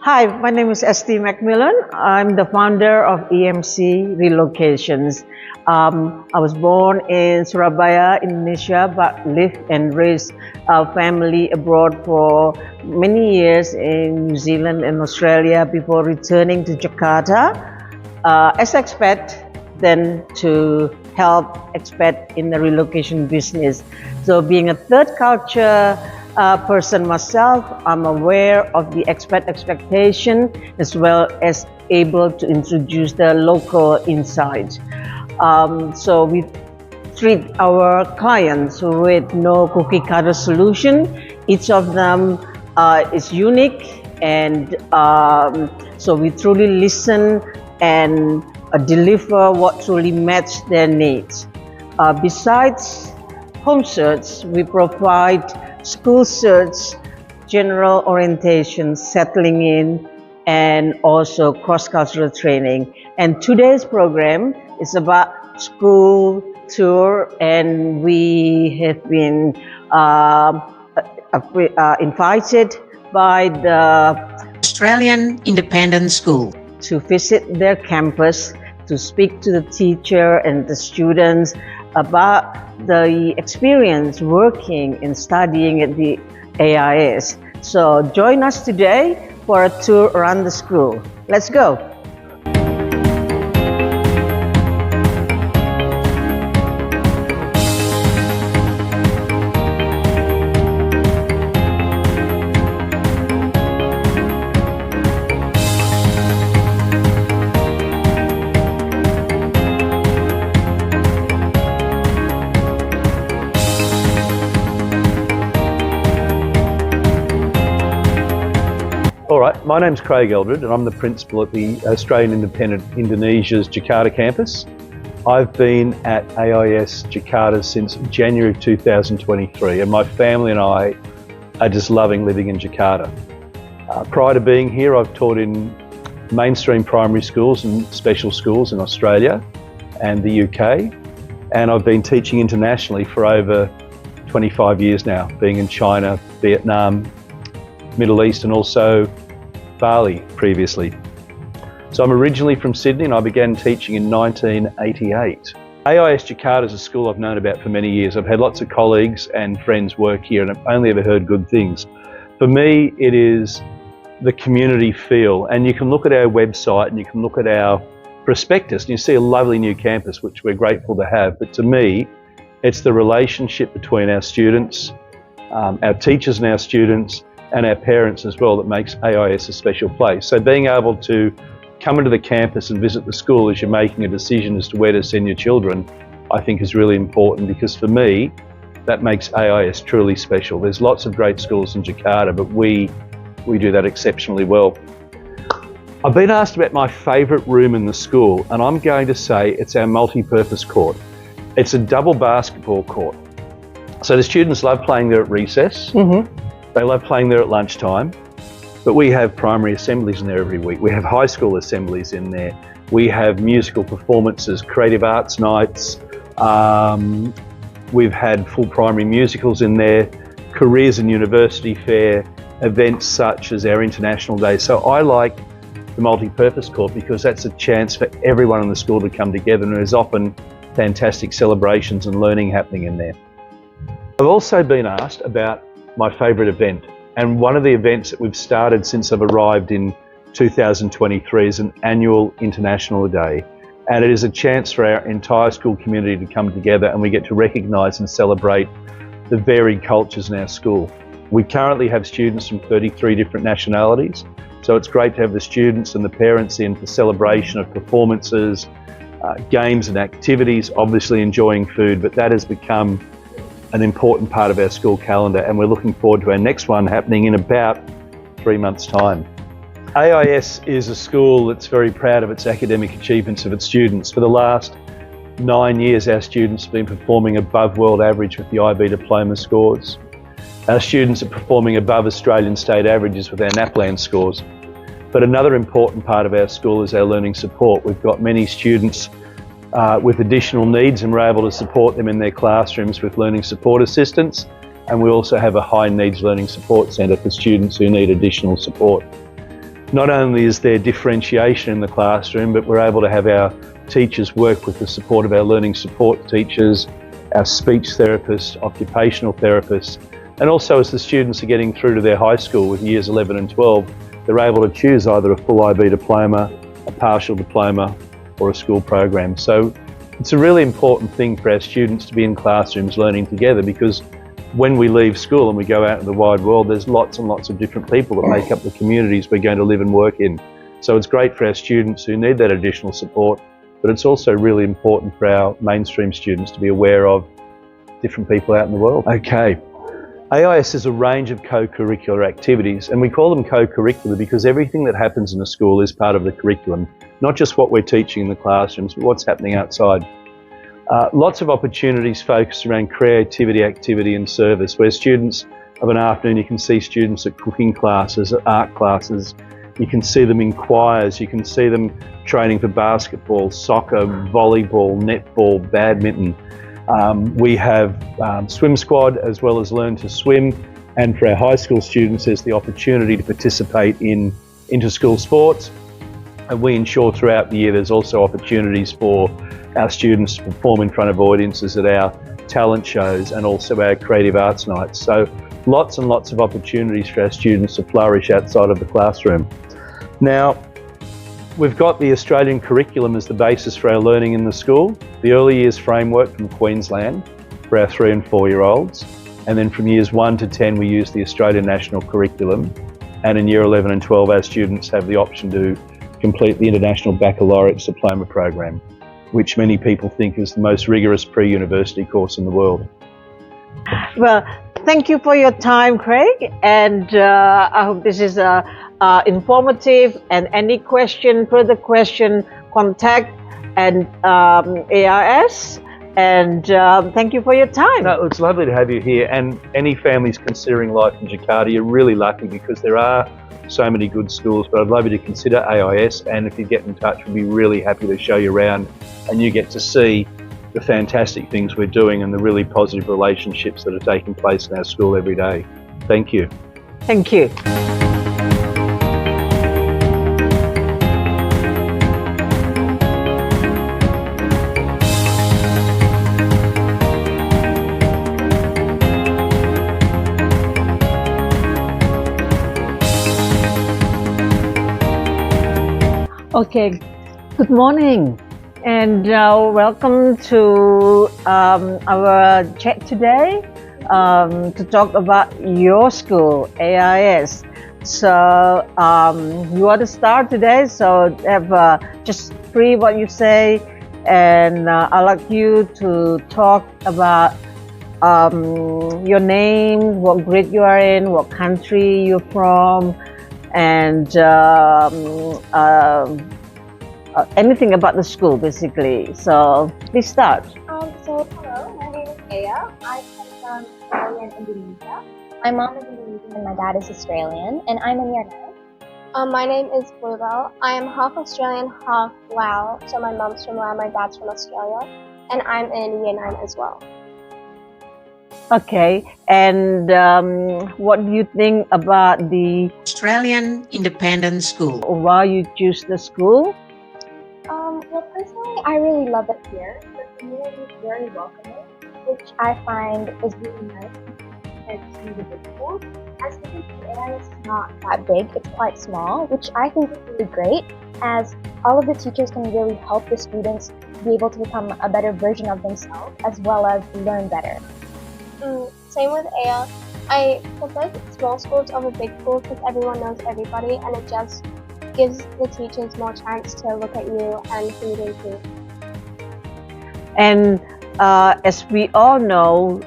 Hi, my name is Esti Macmillan. I'm the founder of EMC Relocations. I was born in Surabaya, Indonesia, but lived and raised our family abroad for many years in New Zealand and Australia before returning to Jakarta as expat, then to help expat in the relocation business. So being a third culture person myself, I'm aware of the expat expectation as well as able to introduce the local insights. So we treat our clients with no cookie cutter solution. Each of them is unique, and so we truly listen and deliver what truly matches their needs. Besides home search, we provide school search, general orientation, settling in, and also cross-cultural training. And today's program is about school tour, and we have been invited by the Australian Independent School to visit their campus, to speak to the teacher and the students about the experience working and studying at the AIS. So join us today for a tour around the school. Let's go. All right, my name's Craig Eldred and I'm the principal at the Australian Independent Indonesia's Jakarta campus. I've been at AIS Jakarta since January 2023, and my family and I are just loving living in Jakarta. Prior to being here, I've taught in mainstream primary schools and special schools in Australia and the UK, and I've been teaching internationally for over 25 years now, being in China, Vietnam, Middle East, and also Bali previously. So I'm originally from Sydney and I began teaching in 1988. AIS Jakarta is a school I've known about for many years. I've had lots of colleagues and friends work here and I've only ever heard good things. For me, it is the community feel, and you can look at our website and you can look at our prospectus and you see a lovely new campus, which we're grateful to have. But to me, it's the relationship between our students, our teachers and our students, and our parents as well, that makes AIS a special place. So being able to come into the campus and visit the school as you're making a decision as to where to send your children, I think is really important, because for me, that makes AIS truly special. There's lots of great schools in Jakarta, but we do that exceptionally well. I've been asked about my favourite room in the school, and I'm going to say it's our multi-purpose court. It's a double basketball court. So the students love playing there at recess. They love playing there at lunchtime, but we have primary assemblies in there every week. We have high school assemblies in there. We have musical performances, creative arts nights. We've had full primary musicals in there, careers and university fair, events such as our International Day. So I like the multi-purpose court because that's a chance for everyone in the school to come together, and there's often fantastic celebrations and learning happening in there. I've also been asked about my favourite event, and one of the events that we've started since I've arrived in 2023 is an annual International Day, and it is a chance for our entire school community to come together, and we get to recognise and celebrate the varied cultures in our school. We currently have students from 33 different nationalities, so it's great to have the students and the parents in for celebration of performances, games and activities, obviously enjoying food, but that has become an important part of our school calendar, and we're looking forward to our next one happening in about 3 months' time. AIS is a school that's very proud of its academic achievements of its students. For the last 9 years, our students have been performing above world average with the IB diploma scores. Our students are performing above Australian state averages with our NAPLAN scores. But another important part of our school is our learning support. We've got many students with additional needs, and we're able to support them in their classrooms with learning support assistants, and we also have a high needs learning support centre for students who need additional support. Not only is there differentiation in the classroom, but we're able to have our teachers work with the support of our learning support teachers, our speech therapists, occupational therapists, and also as the students are getting through to their high school with years 11 and 12, they're able to choose either a full IB diploma, a partial diploma, or a school program. So it's a really important thing for our students to be in classrooms learning together, because when we leave school and we go out in the wide world, there's lots and lots of different people that make up the communities we're going to live and work in. So it's great for our students who need that additional support, but it's also really important for our mainstream students to be aware of different people out in the world. Okay. AIS is a range of co-curricular activities, and we call them co-curricular because everything that happens in a school is part of the curriculum, not just what we're teaching in the classrooms, but what's happening outside. Lots of opportunities focused around creativity, activity and service, where students of an afternoon, you can see students at cooking classes, at art classes, you can see them in choirs, you can see them training for basketball, soccer, volleyball, netball, badminton. We have swim squad as well as learn to swim, and for our high school students there's the opportunity to participate in inter-school sports, and we ensure throughout the year there's also opportunities for our students to perform in front of audiences at our talent shows and also our creative arts nights. So lots and lots of opportunities for our students to flourish outside of the classroom. Now, we've got the Australian curriculum as the basis for our learning in the school, the early years framework from Queensland for our 3 and 4 year olds, and then from years 1 to 10 we use the Australian National Curriculum, and in year 11 and 12 our students have the option to complete the International Baccalaureate Diploma program, which many people think is the most rigorous pre-university course in the world. Well, thank you for your time, Craig, and I hope this is informative. And any further question, contact and AIS. And thank you for your time. No, it's lovely to have you here, and any families considering life in Jakarta, you're really lucky because there are so many good schools, but I'd love you to consider AIS, and if you get in touch, we'd be really happy to show you around and you get to see the fantastic things we're doing and the really positive relationships that are taking place in our school every day. Thank you. Thank you. Okay, good morning and welcome to our chat today to talk about your school, AIS. So you want to start today, so have just free what you say, and I'd like you to talk about your name, what grade you are in, what country you're from, and anything about the school, basically. So please start. So hello, my name is Aya. I come from Australia and Indonesia. My mom is Indonesian and my dad is Australian, and I'm in year 9. My name is Bluebell. I am half Australian, half Lao. So my mom's from Lao, my dad's from Australia, and I'm in year 9 as well. Okay, and what do you think about the Australian Independent School? why you choose the school? Well, personally, I really love it here. The community is very welcoming, which I find is really nice compared to the big schools. As you can see, AIS is not that big, it's quite small, which I think is really great, as all of the teachers can really help the students be able to become a better version of themselves, as well as learn better. Same with Aya. I prefer small schools over big schools because everyone knows everybody, and it just gives the teachers more chance to look at you and who they think. And as we all know,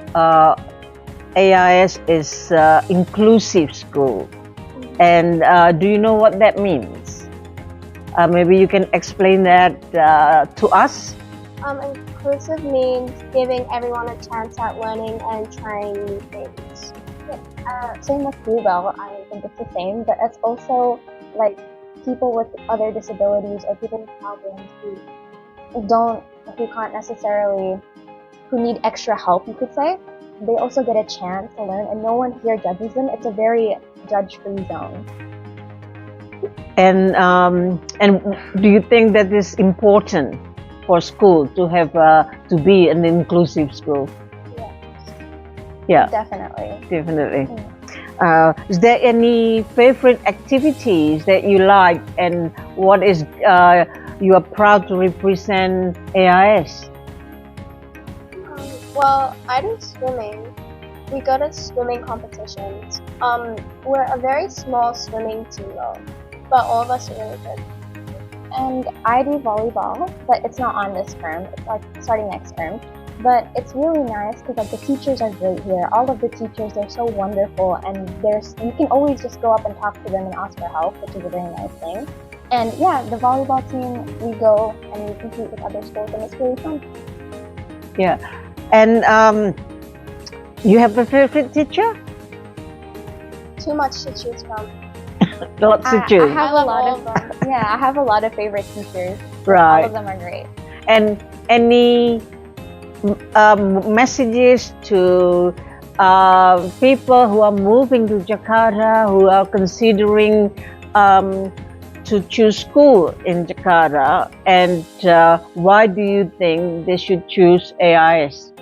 AIS is inclusive school. And do you know what that means? Maybe you can explain that to us. Inclusive means giving everyone a chance at learning and trying new things. Same with Bluebell, I think it's the same, but it's also like people with other disabilities or people with problems who can't necessarily, who need extra help, you could say. They also get a chance to learn, and no one here judges them. It's a very judge-free zone. And do you think that is important for school to have to be an inclusive school? Yeah, Definitely. definitely. Is there any favorite activities that you like, and what is you are proud to represent AIS? Well, I do swimming. We go to swimming competitions. We're a very small swimming team though, but all of us are really good. And I do volleyball, but it's not on this term. It's like starting next term. But it's really nice because like the teachers are great here. All of the teachers, they're so wonderful, and you can always just go up and talk to them and ask for help, which is a very nice thing. And yeah, the volleyball team, we go and we compete with other schools, and it's really fun. Yeah, and you have a favorite teacher? Too much to choose from. Lots to I choose. have I a love lot all of of them. yeah, I have a lot of favorite teachers. All Right. of them are great. And any messages to people who are moving to Jakarta, who are considering to choose school in Jakarta, and why do you think they should choose AIS?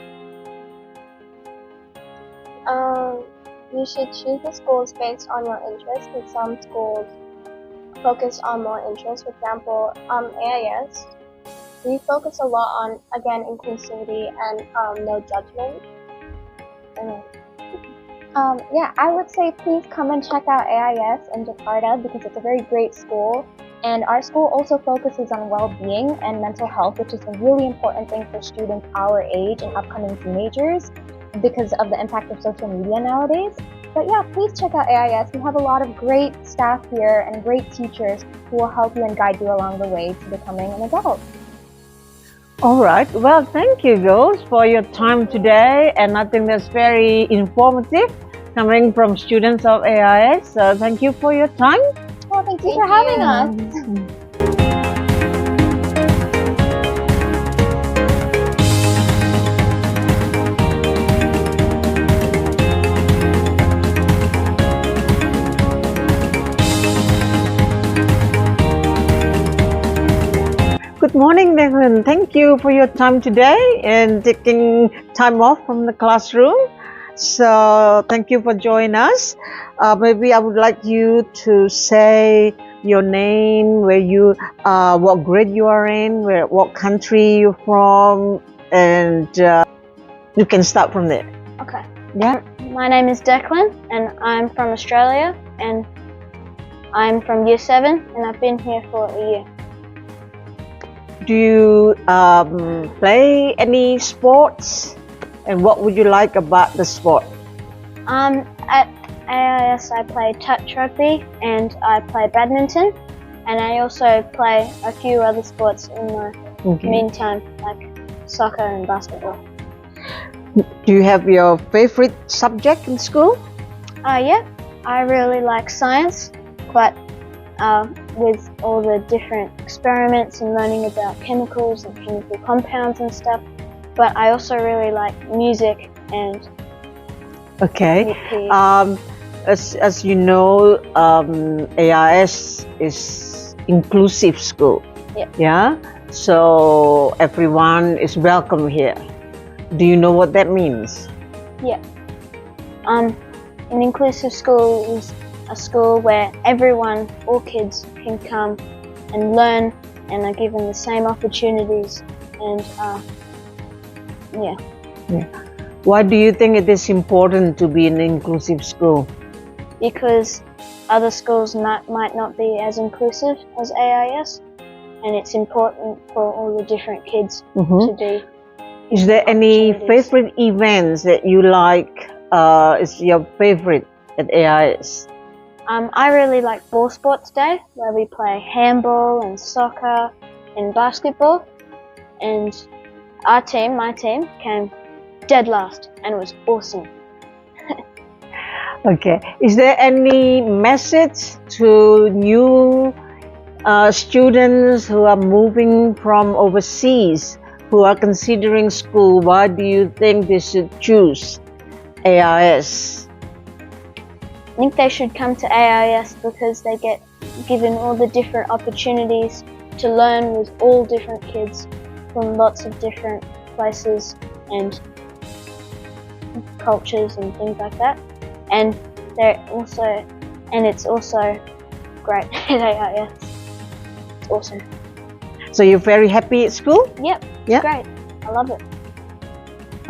You should choose the schools based on your interests, because some schools focus on more interests. For example, AIS, we focus a lot on, again, inclusivity and no judgment. Yeah, I would say please come and check out AIS in Jakarta because it's a very great school. And our school also focuses on well-being and mental health, which is a really important thing for students our age and upcoming teenagers because of the impact of social media nowadays. But yeah, please check out AIS. We have a lot of great staff here and great teachers who will help you and guide you along the way to becoming an adult. All right. Well, thank you, girls, for your time today, and I think that's very informative coming from students of AIS. So thank you for your time. Well, thank you for having us. Good morning, Declan. Thank you for your time today and taking time off from the classroom. So thank you for joining us. Maybe I would like you to say your name, where you, what grade you are in, what country you're from, and you can start from there. Okay. Yeah. My name is Declan, and I'm from Australia, and I'm from Year 7, and I've been here for a year. Do you play any sports? And what would you like about the sport? At AIS I play touch rugby and I play badminton, and I also play a few other sports in my meantime, like soccer and basketball. Do you have your favorite subject in school? Yeah, I really like science, but with all the different experiments and learning about chemicals and chemical compounds and stuff. But I also really like music and Okay. PE. As you know, AIS is inclusive school. Yeah. Yeah. So everyone is welcome here. Do you know what that means? Yeah. An inclusive school is a school where everyone, all kids, can come and learn and are given the same opportunities and yeah. Why do you think it is important to be an inclusive school? Because other schools might not be as inclusive as AIS, and it's important for all the different kids to be. Is there any opportunities. favorite events that you like? Is your favorite at AIS? I really like Ball Sports Day, where we play handball and soccer and basketball, and my team, came dead last, and it was awesome. Okay. Is there any message to new students who are moving from overseas, who are considering school? Why do you think they should choose AIS? I think they should come to AIS because they get given all the different opportunities to learn with all different kids from lots of different places and cultures and things like that. And it's also great at AIS. It's awesome. So you're very happy at school? Yep, it's Yeah. great. I love it.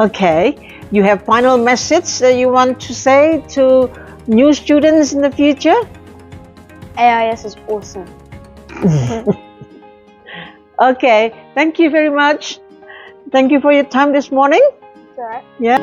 Okay. You have final message that you want to say to new students in the future? AIS is awesome. Okay. Thank you very much. Thank you for your time this morning. It's alright. Yeah.